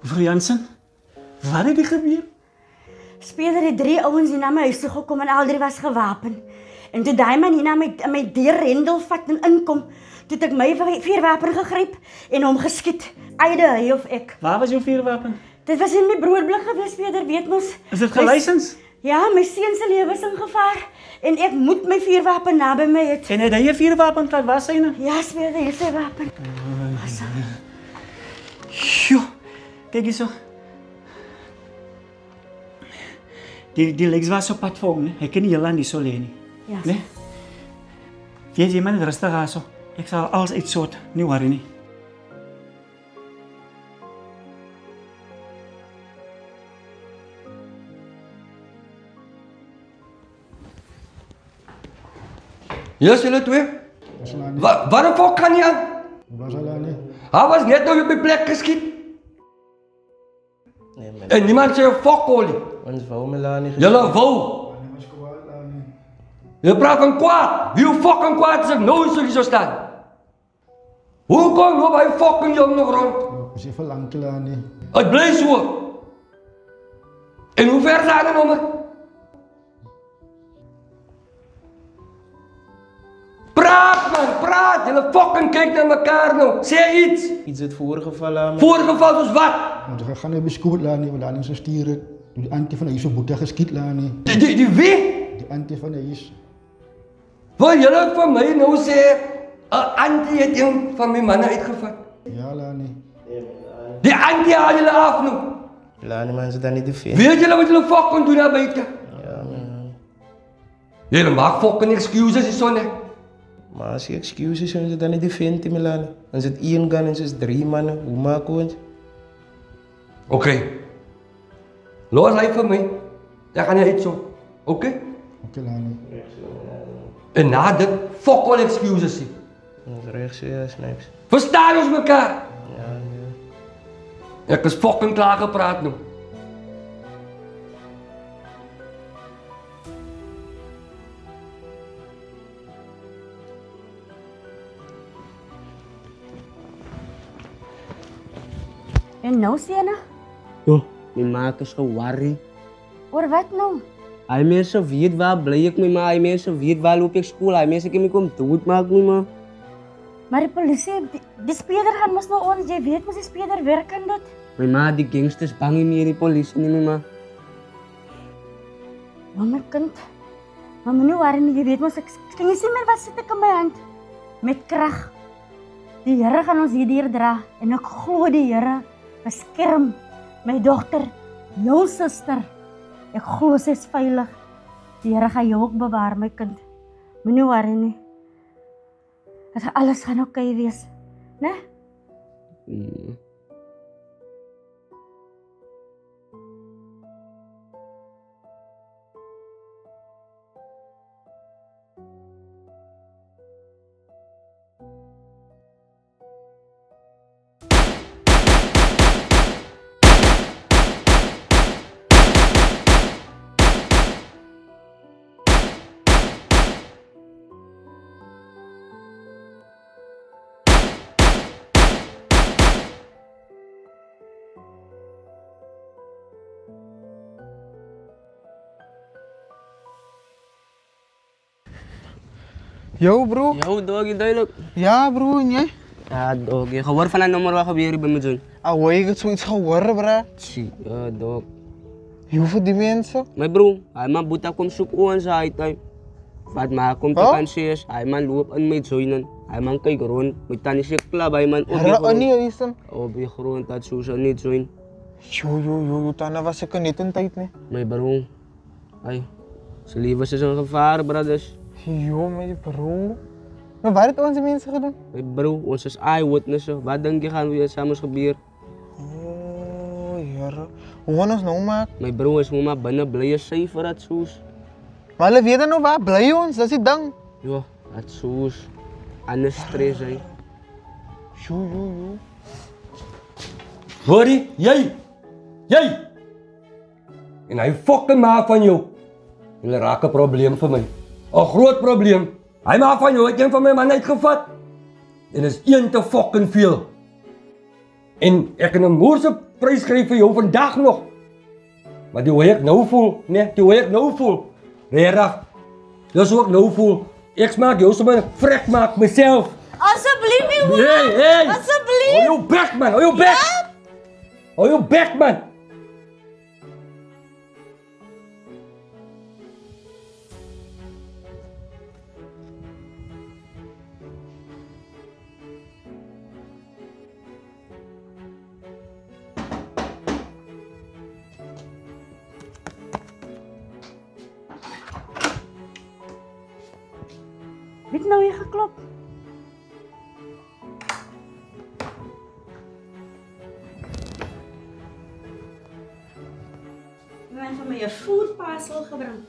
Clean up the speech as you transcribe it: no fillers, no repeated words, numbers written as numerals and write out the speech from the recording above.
Mevrou Jansen, wat het gebeur? Speler het 3 ouens hier na my huis toe gekom en al 3 was gewapen. En toe daai man hier na my deurrendel vat en inkom, toe het ek my vuurwapen gegryp en hom geskiet. Eide hy of ek. Waar was jou vuurwapen? Dit was in my broodblik gewees, Peter, weet mos. Is dit gelicens? Ja, my seun se lewe is in gevaar en ek moet my vuurwapen naby my hê. En het hy 'n vuurwapen gehad? Waar syne? Ja, Peter, hier is sy wapen. Sjoe, kyk hierso. Die legs was op pad voor, né? Hy kan nie heel aan die sol lê nie. Ja. Né? Jy man rustig aan so. Ek sal alles uitsort, nie worry nie. Yes, julle twee. Wat een fok kan jy aan? Hij was net op je plek geskiet. En niemand zei fok olie. Ons wou Melanie. Julle wou. Je praat van kwaad. Wie fucking kwaad is ek nou zo staan? Hoe kom je bij fucking jong nog rond? Is even lang klaar nie. Het blijft zo. En hoe ver zijn we nog? Praat man, praat! Jullie fucking kijkt naar elkaar nou. Zeg iets! Iets het voorgevallen. Voorgevallen zoals wat? Want we gaan niet bescoot laten, want laten ons sturen. Die antie van de is op boete geskiet laten. Die wie? Die antie van de is. Wil jullie van mij nou zeggen, een antie heeft een van mijn mannen uitgevat? Ja, Lani. Die antie haal jullie af nu. Lani man, ze dan niet te veel. Weet jullie wat jullie fucking doen naar buiten? Ja man. Jullie maken fucking excuses is zo net. Maar als je excuses zijn ze dan niet te vinden, Melanie. Dan zit 1 gun en ze is 3 mannen. Hoe maken we het? Oké. Los hij van mij. Dan ga je iets zo. Oké? Oké, Lani. En na dit, fuck all excuses. Dat is rechts, ja, snipes. Verstaan ons elkaar? Ja, ja. Ik is fucking klaar gepraat nu. En nou, Sienna? Jo, my ma is geworry. Oor wat nou? Hy mense weet waar bly ek my ma, hy mense weet waar loop ek skool, hy mense kan my kom doodmaak my ma. Maar die polisie, die speler gaan mos nou ons, jy weet mos die speler werk aan dit. My ma, die gangsters bang nie meer die polisie nie my ma. Ja, my kind. Maar moenie worry nie, jy weet mos, kan jy sien met wat sit ek in my hand? Met krag. Die Here gaan ons hierdeur dra en ek glo die Here beskerm my dogter, jou suster. Ek glo sy is veilig. Die Here gaan jou ook bewaar, my kind. Moenie worry nie. Alles gaan oké wees, né? Yo bro. Yo dog, jy duidelik. Ja bro, en jy? Ja dog, jy gehoor van 'n nommer wat gebeur by my join. Ek het zoiets gehoor bro. Ja dog. Jy hoeveel die mense? My bro, hy man boeta kom soek ons uit. Wat maar kom te kan sê is, hy man loop in my join. Hy man kyk rond, my tannie se klap, hy man op die grond. Nee, Ethan. Op die grond dat soos nie join. Yo, tannie was ek net in tyd nie. My bro. Hy sy lewe is in gevaar, brothers. Yo, my bro. Maar wat het onze mense gedoen? My bro, ons is eyewitnesses. Wat dink jy gaan weer saam gebeur? Oh, Here. Hoe gaan ons nou maak? My bro is maar binne bly syfer dat soos. Maar hulle weet dan nou waar bly ons, dis die ding. Jo, dat soos. Anders stres hy. Yo. Hoor jy? En hy fucking maak van jou. Jullie raak 'n probleem vir my. 'n Groot probleem. Hy maak van jou, het een van my man uitgevat. En is een te fucking veel. En ek kan 'n moerse prys kry vir jou vandag nog. Maar die hoe ek nou voel, nee, die hoe ek nou voel. Regtig. Dis hoe ek nou voel. Ek maak jou sommer vrek maak myself. Asseblief, nie hoor. Hey. Asseblief. Hou jou bek man, hou jou bek. Hou jou bek man. Wie het nou hier geklop? Iemand van my 'n voerparcel gebring.